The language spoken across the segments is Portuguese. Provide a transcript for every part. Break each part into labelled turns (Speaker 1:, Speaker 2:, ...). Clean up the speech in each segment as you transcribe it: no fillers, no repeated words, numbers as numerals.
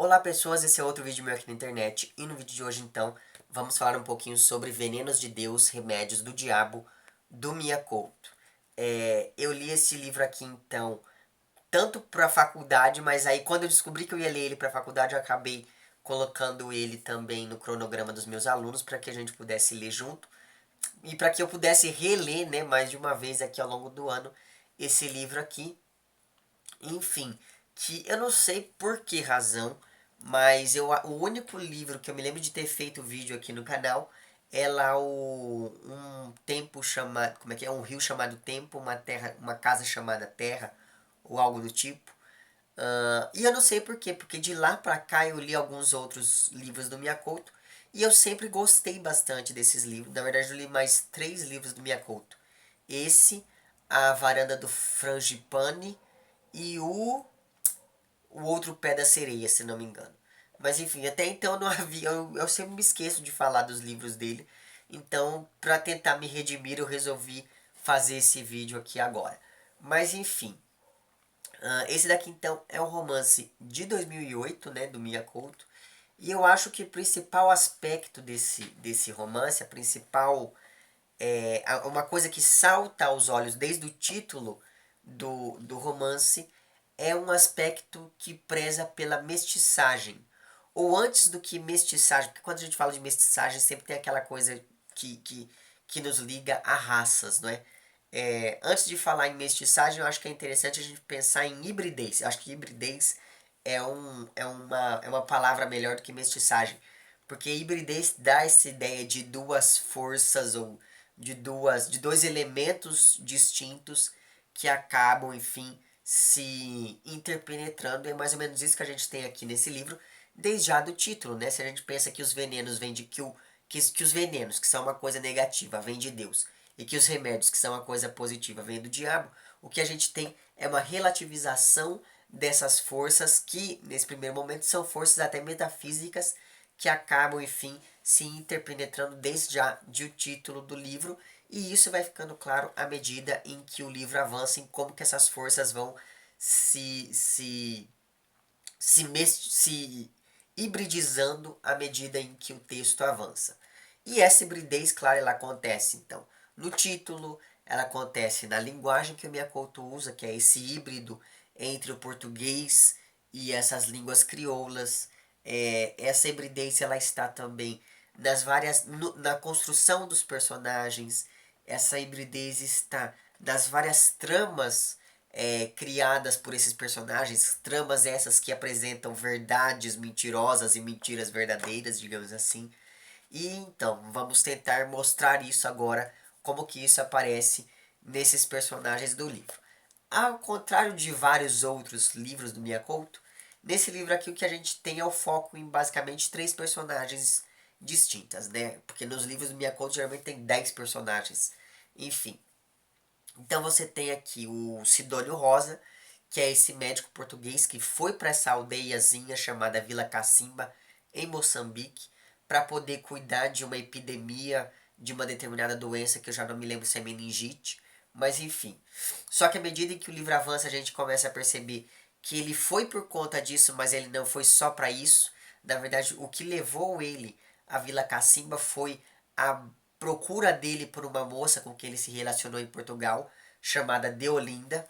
Speaker 1: Olá pessoas, esse é outro vídeo meu aqui na internet e no vídeo de hoje então vamos falar um pouquinho sobre Venenos de Deus, Remédios do Diabo, do Mia Couto. Eu li esse livro aqui então tanto para a faculdade, mas aí quando eu descobri que eu ia ler ele para a faculdade eu acabei colocando ele também no cronograma dos meus alunos para que a gente pudesse ler junto e para que eu pudesse reler, né, mais de uma vez aqui ao longo do ano esse livro aqui. Enfim, que eu não sei por que razão, mas o único livro que eu me lembro de ter feito vídeo aqui no canal é lá um tempo chamado, como é que é? Um rio chamado Tempo, uma terra, uma casa chamada Terra, ou algo do tipo. E eu não sei por quê, porque de lá pra cá eu li alguns outros livros do Miyakoto e eu sempre gostei bastante desses livros. Na verdade, eu li mais 3 livros do Miyakoto. Esse, A Varanda do Frangipane e o outro Pé da Sereia, se não me engano. Mas enfim, até então não havia. Eu sempre me esqueço de falar dos livros dele. Então, para tentar me redimir, eu resolvi fazer esse vídeo aqui agora. Mas enfim, esse daqui então é um romance de 2008, né, do Mia Couto. E eu acho que o principal aspecto desse romance, a principal uma coisa que salta aos olhos desde o título do romance é um aspecto que preza pela mestiçagem. Ou antes do que mestiçagem, porque quando a gente fala de mestiçagem sempre tem aquela coisa que nos liga a raças, não é? Antes de falar em mestiçagem, eu acho que é interessante a gente pensar em hibridez. Eu acho que hibridez é uma palavra melhor do que mestiçagem. Porque hibridez dá essa ideia de duas forças ou de dois elementos distintos que acabam, enfim, se interpenetrando. É mais ou menos isso que a gente tem aqui nesse livro, desde já do título, né? Se a gente pensa que os venenos vêm de que os venenos, que são uma coisa negativa, vêm de Deus, e que os remédios, que são uma coisa positiva, vêm do diabo, o que a gente tem é uma relativização dessas forças que, nesse primeiro momento, são forças até metafísicas que acabam, enfim, se interpenetrando desde já de o título do livro, e isso vai ficando claro à medida em que o livro avança, em como que essas forças vão se, se, se hibridizando à medida em que o texto avança. E essa hibridez, claro, ela acontece, então, no título, ela acontece na linguagem que o Miyakoto usa, que é esse híbrido entre o português e essas línguas crioulas. Essa hibridez ela está também na construção dos personagens. Essa hibridez está nas várias tramas criadas por esses personagens, tramas essas que apresentam verdades mentirosas e mentiras verdadeiras, digamos assim. E então, vamos tentar mostrar isso agora, como que isso aparece nesses personagens do livro. Ao contrário de vários outros livros do Miyakoto, nesse livro aqui o que a gente tem é o foco em basicamente 3 personagens distintas, né? Porque nos livros do Miyakoto geralmente tem 10 personagens. Enfim, então você tem aqui o Sidônio Rosa, que é esse médico português que foi para essa aldeiazinha chamada Vila Cacimba, em Moçambique, para poder cuidar de uma epidemia de uma determinada doença que eu já não me lembro se é meningite, mas enfim. Só que à medida em que o livro avança, a gente começa a perceber que ele foi por conta disso, mas ele não foi só para isso. Na verdade, o que levou ele à Vila Cacimba foi a procura dele por uma moça com quem ele se relacionou em Portugal, chamada Deolinda.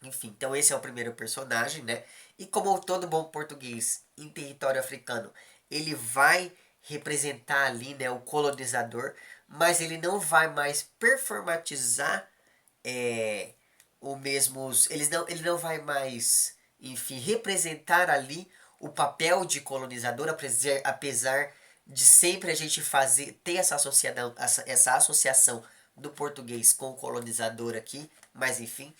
Speaker 1: Enfim, então esse é o primeiro personagem, né? E como todo bom português em território africano, ele vai representar ali, né, o colonizador, mas ele não vai mais performatizar o mesmo, ele não vai mais, enfim, representar ali o papel de colonizador, apesar de sempre a gente ter essa associação do português com o colonizador aqui, mas enfim.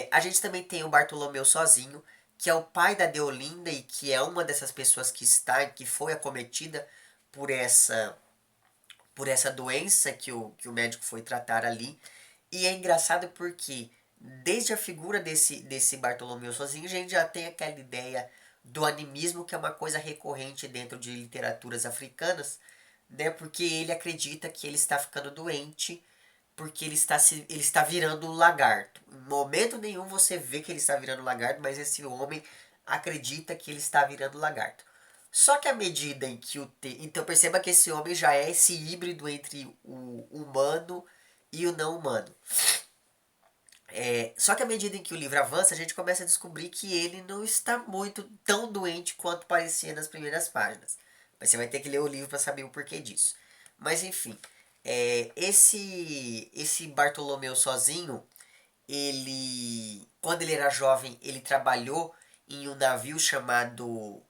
Speaker 1: A gente também tem o Bartolomeu Sozinho, que é o pai da Deolinda e que é uma dessas pessoas que foi acometida por essa doença que o médico foi tratar ali. E é engraçado porque desde a figura desse Bartolomeu Sozinho, a gente já tem aquela ideia do animismo, que é uma coisa recorrente dentro de literaturas africanas, né? Porque ele acredita que ele está ficando doente porque ele está virando um lagarto. Em momento nenhum você vê que ele está virando um lagarto, mas esse homem acredita que ele está virando lagarto. Só que à medida em que então perceba que esse homem já é esse híbrido entre o humano e o não humano. Só que à medida em que o livro avança, a gente começa a descobrir que ele não está muito tão doente quanto parecia nas primeiras páginas. Mas você vai ter que ler o livro para saber o porquê disso. Mas enfim, esse Bartolomeu sozinho, quando ele era jovem, ele trabalhou em um navio chamado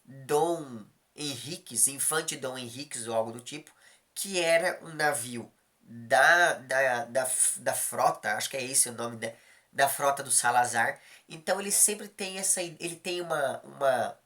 Speaker 1: Dom Henriques, Infante Dom Henriques ou algo do tipo, que era um navio da frota, acho que é esse o nome, né? Da frota do Salazar. Então ele sempre tem ele tem uma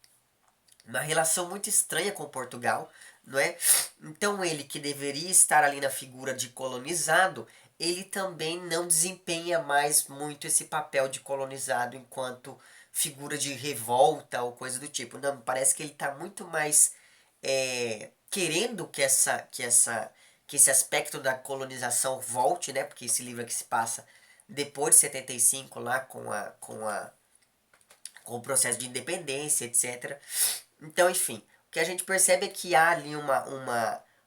Speaker 1: relação muito estranha com Portugal, não é? Então ele que deveria estar ali na figura de colonizado, ele também não desempenha mais muito esse papel de colonizado enquanto figura de revolta ou coisa do tipo. Não, parece que ele está muito mais querendo que esse aspecto da colonização volte, né? Porque esse livro aqui se passa depois de 75 lá com o processo de independência, etc. Então, enfim, o que a gente percebe é que há ali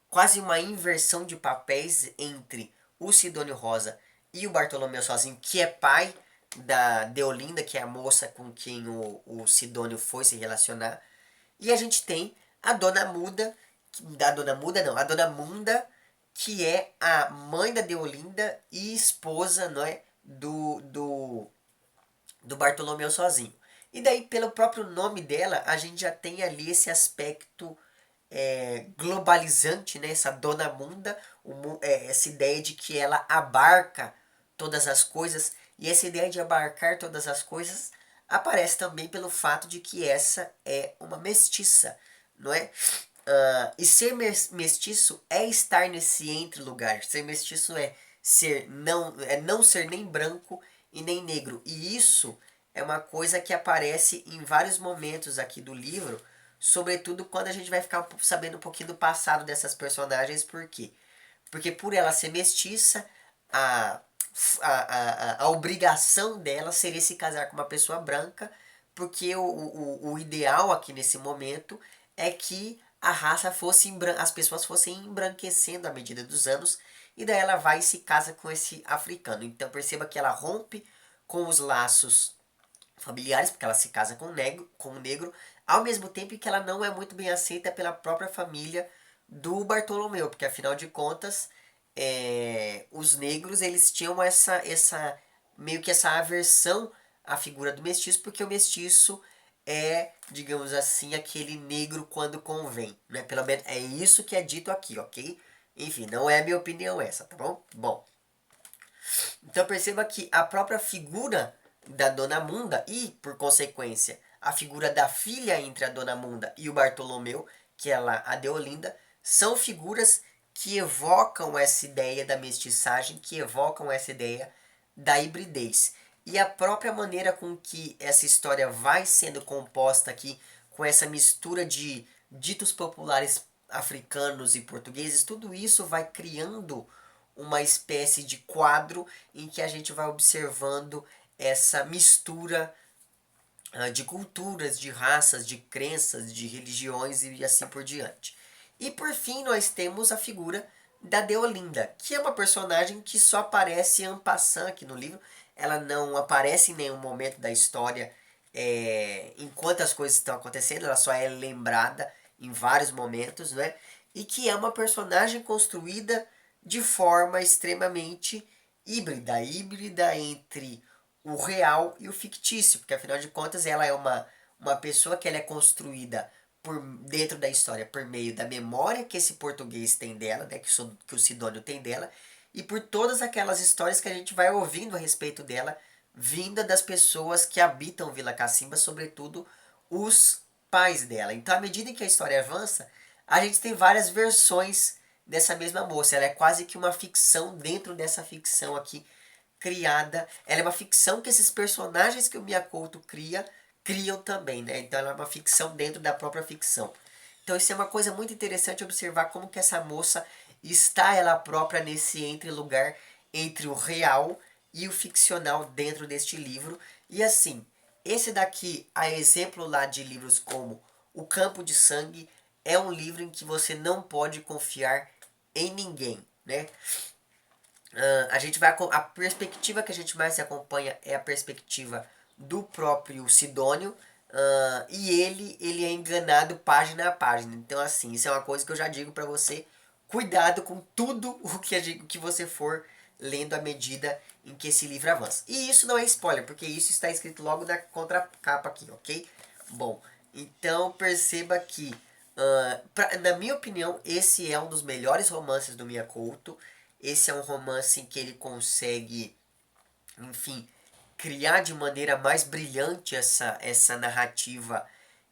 Speaker 1: quase uma inversão de papéis entre o Sidônio Rosa e o Bartolomeu Sozinho, que é pai da Deolinda, que é a moça com quem o Sidônio foi se relacionar. E a gente tem a Dona Muda, a Dona Munda, que é a mãe da Deolinda e esposa, não é, do Bartolomeu Sozinho. E daí, pelo próprio nome dela, a gente já tem ali esse aspecto globalizante, né? Essa Dona Munda, essa ideia de que ela abarca todas as coisas. E essa ideia de abarcar todas as coisas aparece também pelo fato de que essa é uma mestiça, não é? E ser mestiço é estar nesse entre lugar. Ser mestiço é não ser nem branco e nem negro. E isso é uma coisa que aparece em vários momentos aqui do livro, sobretudo quando a gente vai ficar sabendo um pouquinho do passado dessas personagens. Por quê? Porque por ela ser mestiça, a, a obrigação dela seria se casar com uma pessoa branca, porque o ideal aqui nesse momento é que a raça fosse as pessoas fossem embranquecendo à medida dos anos, e daí ela vai e se casa com esse africano. Então perceba que ela rompe com os laços familiares, porque ela se casa com um negro, ao mesmo tempo que ela não é muito bem aceita pela própria família do Bartolomeu, porque afinal de contas, os negros eles tinham meio que essa aversão à figura do mestiço, porque o mestiço é, digamos assim, aquele negro quando convém, né? Pelo menos é isso que é dito aqui, ok? Enfim, não é a minha opinião essa, tá bom? Bom, então perceba que a própria figura da Dona Munda e, por consequência, a figura da filha entre a Dona Munda e o Bartolomeu, que é a Deolinda, são figuras que evocam essa ideia da mestiçagem, que evocam essa ideia da hibridez. E a própria maneira com que essa história vai sendo composta aqui, com essa mistura de ditos populares africanos e portugueses, tudo isso vai criando uma espécie de quadro em que a gente vai observando essa mistura de culturas, de raças, de crenças, de religiões e assim por diante. E por fim nós temos a figura da Deolinda, que é uma personagem que só aparece en passant aqui no livro. Ela não aparece em nenhum momento da história enquanto as coisas estão acontecendo, ela só é lembrada em vários momentos, né? E que é uma personagem construída de forma extremamente híbrida entre o real e o fictício, porque afinal de contas ela é uma pessoa que ela é construída por dentro da história por meio da memória que esse português tem dela, né, que o Sidônio tem dela, e por todas aquelas histórias que a gente vai ouvindo a respeito dela, vinda das pessoas que habitam Vila Cacimba, sobretudo os pais dela. Então, à medida em que a história avança, a gente tem várias versões dessa mesma moça. Ela é quase que uma ficção dentro dessa ficção aqui criada. Ela é uma ficção que esses personagens que o Miyakoto criam também, né? Então ela é uma ficção dentro da própria ficção. Então isso é uma coisa muito interessante observar como que essa moça está ela própria nesse lugar entre o real e o ficcional dentro deste livro. E assim, Esse daqui, a exemplo lá de livros como O Campo de Sangue, é um livro em que você não pode confiar em ninguém, né? A gente vai a perspectiva que a gente mais acompanha é a perspectiva do próprio Sidônio, e ele é enganado página a página. Então assim, isso é uma coisa que eu já digo para você, cuidado com tudo que você for lendo à medida em que esse livro avança. E isso não é spoiler, porque isso está escrito logo na contracapa aqui, ok? Bom, então perceba que, na minha opinião, esse é um dos melhores romances do Miyakoto. Esse é um romance em que ele consegue, enfim, criar de maneira mais brilhante essa narrativa,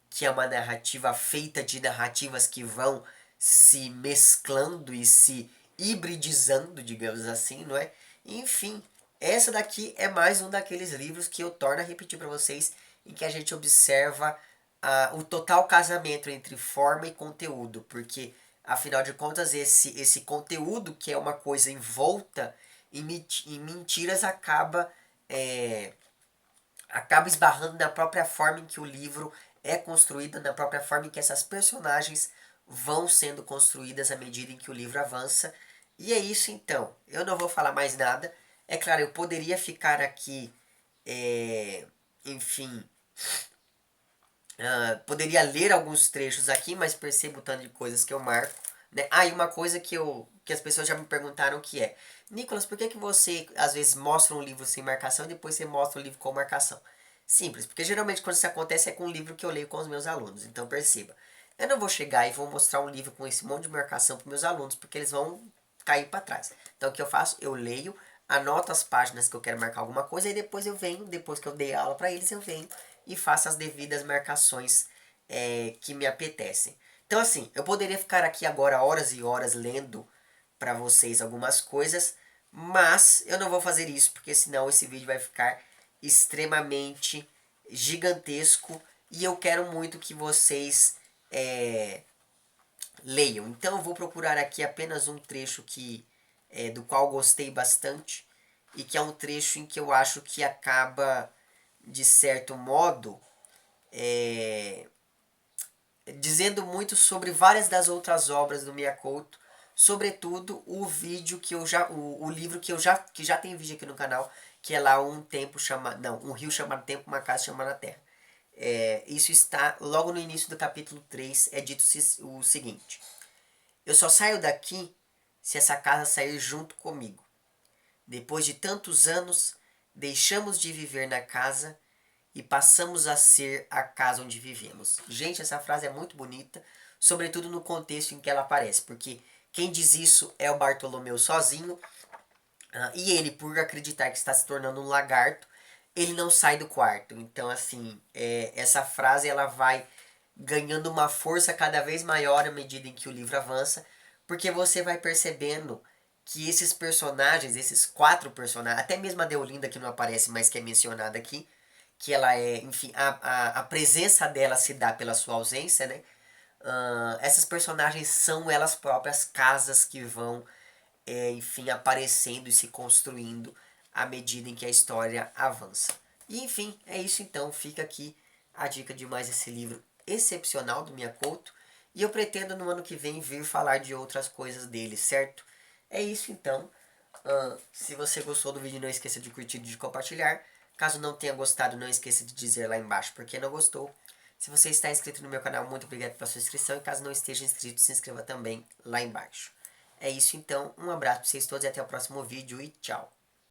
Speaker 1: que é uma narrativa feita de narrativas que vão se mesclando e se hibridizando, digamos assim, não é? Enfim, essa daqui é mais um daqueles livros que eu torno a repetir para vocês, em que a gente observa o total casamento entre forma e conteúdo, porque afinal de contas esse conteúdo, que é uma coisa envolta em mentiras, acaba esbarrando na própria forma em que o livro é construído, na própria forma em que essas personagens vão sendo construídas à medida em que o livro avança. E é isso então. Eu não vou falar mais nada. É claro, eu poderia ficar aqui, enfim, poderia ler alguns trechos aqui, mas percebo o tanto de coisas que eu marco, né? E uma coisa que as pessoas já me perguntaram que é: Nicolas, por que, que você às vezes mostra um livro sem marcação e depois você mostra o livro com marcação? Simples, porque geralmente quando isso acontece é com um livro que eu leio com os meus alunos. Então perceba, eu não vou chegar e vou mostrar um livro com esse monte de marcação para meus alunos, porque eles vão cair para trás. Então o que eu faço? Eu leio, anoto as páginas que eu quero marcar alguma coisa e depois eu venho, depois que eu dei a aula para eles, eu venho e faço as devidas marcações que me apetecem. Então assim, eu poderia ficar aqui agora horas e horas lendo para vocês algumas coisas, mas eu não vou fazer isso, porque senão esse vídeo vai ficar extremamente gigantesco e eu quero muito que vocês leiam. Então eu vou procurar aqui apenas um trecho do qual gostei bastante e que é um trecho em que eu acho que acaba, de certo modo, dizendo muito sobre várias das outras obras do Miyakoto, sobretudo o vídeo que eu já, o livro que já tem vídeo aqui no canal, que é lá um rio chamado Tempo, uma casa chamada Terra. Isso está logo no início do capítulo 3, é dito o seguinte: eu só saio daqui se essa casa sair junto comigo. Depois de tantos anos, deixamos de viver na casa e passamos a ser a casa onde vivemos. Gente, essa frase é muito bonita, sobretudo no contexto em que ela aparece, porque quem diz isso é o Bartolomeu sozinho, e ele, por acreditar que está se tornando um lagarto, ele não sai do quarto. Então, assim, essa frase ela vai ganhando uma força cada vez maior à medida em que o livro avança, porque você vai percebendo que esses personagens, esses quatro personagens, até mesmo a Deolinda que não aparece, mas que é mencionada aqui, que ela enfim, a presença dela se dá pela sua ausência, né? Essas personagens são elas próprias casas que vão, enfim, aparecendo e se construindo à medida em que a história avança. E enfim, é isso então. Fica aqui a dica de mais esse livro excepcional do Miyakoto. E eu pretendo no ano que vem vir falar de outras coisas dele, certo? É isso então. Se você gostou do vídeo, não esqueça de curtir e de compartilhar. Caso não tenha gostado, não esqueça de dizer lá embaixo porque não gostou. Se você está inscrito no meu canal, muito obrigado pela sua inscrição. E caso não esteja inscrito, se inscreva também lá embaixo. É isso então, um abraço para vocês todos e até o próximo vídeo e tchau.